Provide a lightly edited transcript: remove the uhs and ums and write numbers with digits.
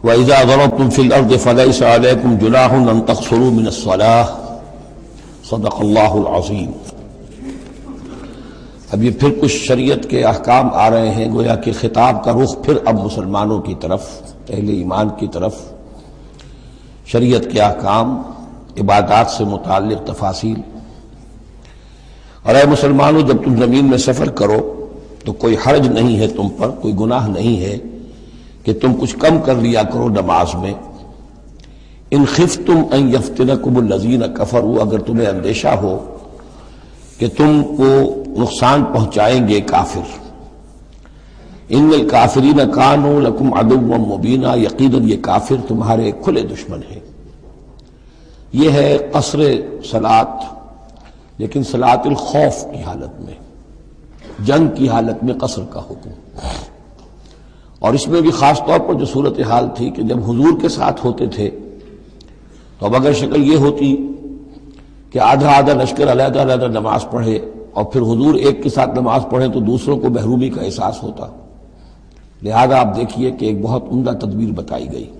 وَإِذَا ضَرَبْتُمْ فِي الْأَرْضِ فَلَيْسَ عَلَيْكُمْ جُنَاحٌ أَن تَقْصُرُوا مِنَ الصَّلَاةِ صدق اللہ العظیم۔ اب یہ پھر کچھ شریعت کے احکام آ رہے ہیں، گویا کہ خطاب کا رخ پھر اب مسلمانوں کی طرف، اہل ایمان کی طرف۔ شریعت کے احکام، عبادات سے متعلق تفاصیل۔ اور اے مسلمانوں، جب تم زمین میں سفر کرو تو کوئی حرج نہیں ہے تم پر، کوئی گناہ نہیں ہے کہ تم کچھ کم کر لیا کرو نماز میں۔ ان خفتم ان یفتنکم الذین کفروا، اگر تمہیں اندیشہ ہو کہ تم کو نقصان پہنچائیں گے کافر۔ ان الکافرین کانوا لکم عدوا مبینا، یقیناً یہ کافر تمہارے کھلے دشمن ہیں۔ یہ ہے قصر صلاۃ، لیکن صلاۃ الخوف کی حالت میں، جنگ کی حالت میں قصر کا حکم۔ اور اس میں بھی خاص طور پر جو صورتحال تھی کہ جب حضور کے ساتھ ہوتے تھے تو اب اگر شکل یہ ہوتی کہ آدھا آدھا لشکر علیحدہ علیحدہ نماز پڑھے اور پھر حضور ایک کے ساتھ نماز پڑھیں تو دوسروں کو محرومی کا احساس ہوتا۔ لہذا آپ دیکھیے کہ ایک بہت عمدہ تدبیر بتائی گئی۔